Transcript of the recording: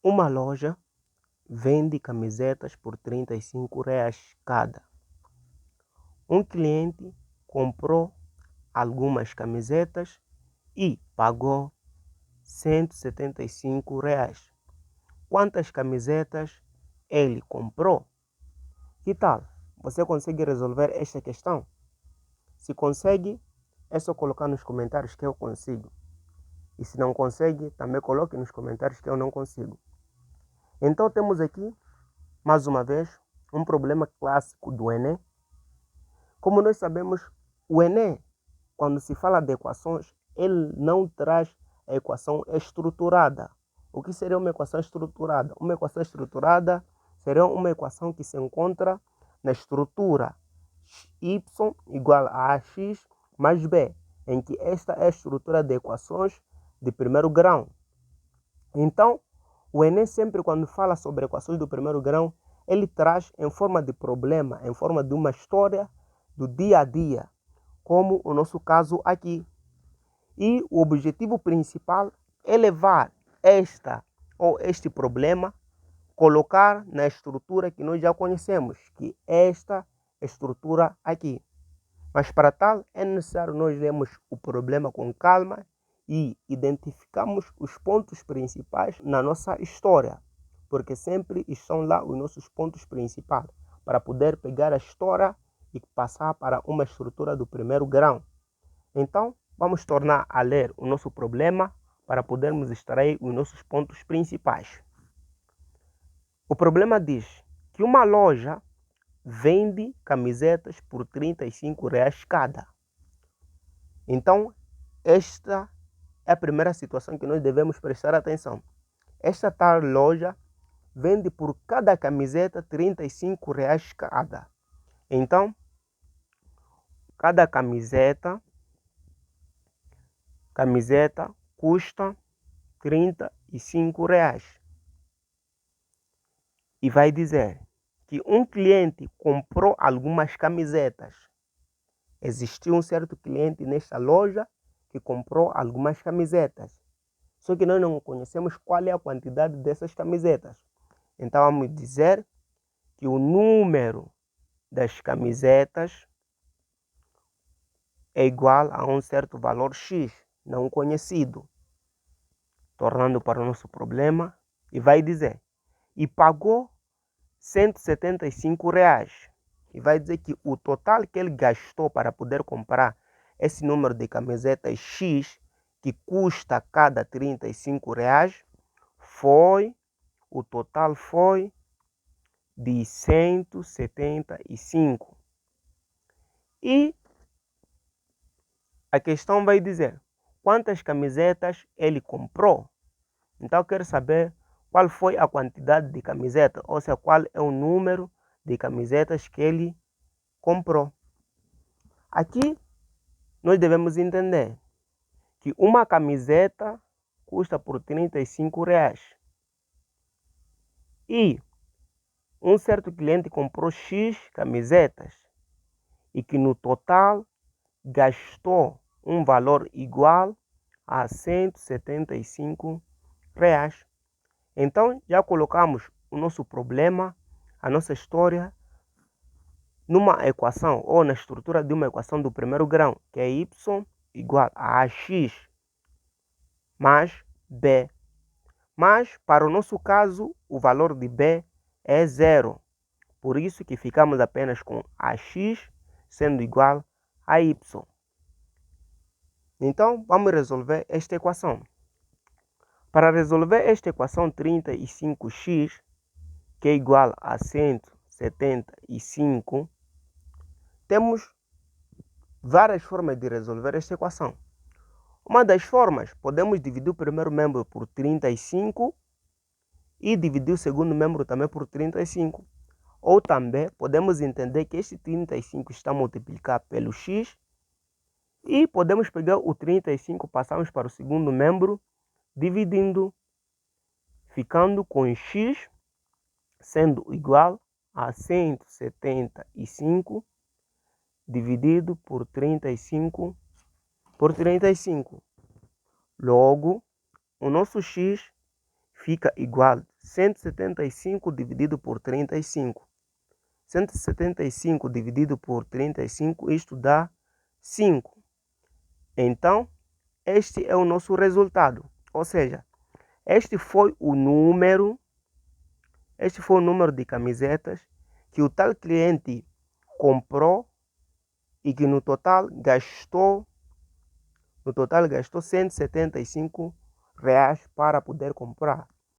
Uma loja vende camisetas por R$ 35 cada. Um cliente comprou algumas camisetas e pagou R$ 175. Quantas camisetas ele comprou? Que tal? Você consegue resolver esta questão? Se consegue, é só colocar nos comentários que eu consigo. E se não consegue, também coloque nos comentários que eu não consigo. Então temos aqui, mais uma vez, um problema clássico do Enem. Como nós sabemos, o Enem, quando se fala de equações, ele não traz a equação estruturada. O que seria uma equação estruturada? Uma equação estruturada seria uma equação que se encontra na estrutura y igual a ax mais b, em que esta é a estrutura de equações de primeiro grau. Então, o Enem sempre quando fala sobre equações do primeiro grau, ele traz em forma de problema, em forma de uma história do dia a dia, como o nosso caso aqui. E o objetivo principal é levar este problema, colocar na estrutura que nós já conhecemos, que é esta estrutura aqui. Mas para tal é necessário nós lermos o problema com calma e identificamos os pontos principais na nossa história, porque sempre estão lá os nossos pontos principais, para poder pegar a história e passar para uma estrutura do primeiro grau. Então, vamos tornar a ler o nosso problema para podermos extrair os nossos pontos principais. O problema diz que uma loja vende camisetas por R$ 35 cada. Então, esta é a primeira situação que nós devemos prestar atenção. Esta tal loja vende por cada camiseta R$ 35 cada. Então, cada camiseta custa R$ 35. E vai dizer que um cliente comprou algumas camisetas. Existiu um certo cliente nesta loja que comprou algumas camisetas. Só que nós não conhecemos qual é a quantidade dessas camisetas. Então vamos dizer que o número das camisetas é igual a um certo valor X, não conhecido. Tornando para o nosso problema, e vai dizer, e pagou R$ 175. E vai dizer que o total que ele gastou para poder comprar esse número de camisetas X, que custa cada R$ 35, o total foi de 175. E a questão vai dizer quantas camisetas ele comprou. Então eu quero saber qual foi a quantidade de camisetas, ou seja, qual é o número de camisetas que ele comprou. Aqui nós devemos entender que uma camiseta custa por R$ 35. E um certo cliente comprou X camisetas e que no total gastou um valor igual a R$ 175. Então já colocamos o nosso problema, a nossa história, numa equação ou na estrutura de uma equação do primeiro grau, que é y igual a ax mais b. Mas para o nosso caso, o valor de b é zero. Por isso que ficamos apenas com ax sendo igual a y. Então, vamos resolver esta equação. Para resolver esta equação 35x, que é igual a 175, temos várias formas de resolver esta equação. Uma das formas, podemos dividir o primeiro membro por 35 e dividir o segundo membro também por 35. Ou também podemos entender que este 35 está multiplicado pelo x e podemos pegar o 35, passamos para o segundo membro, dividindo, ficando com x sendo igual a 175 dividido por 35 por 35. Logo, o nosso x fica igual 175 dividido por 35. 175 dividido por 35, isto dá 5. Então, este é o nosso resultado. Ou seja, este foi o número de camisetas que o tal cliente comprou e que no total gastou R$ 175 para poder comprar.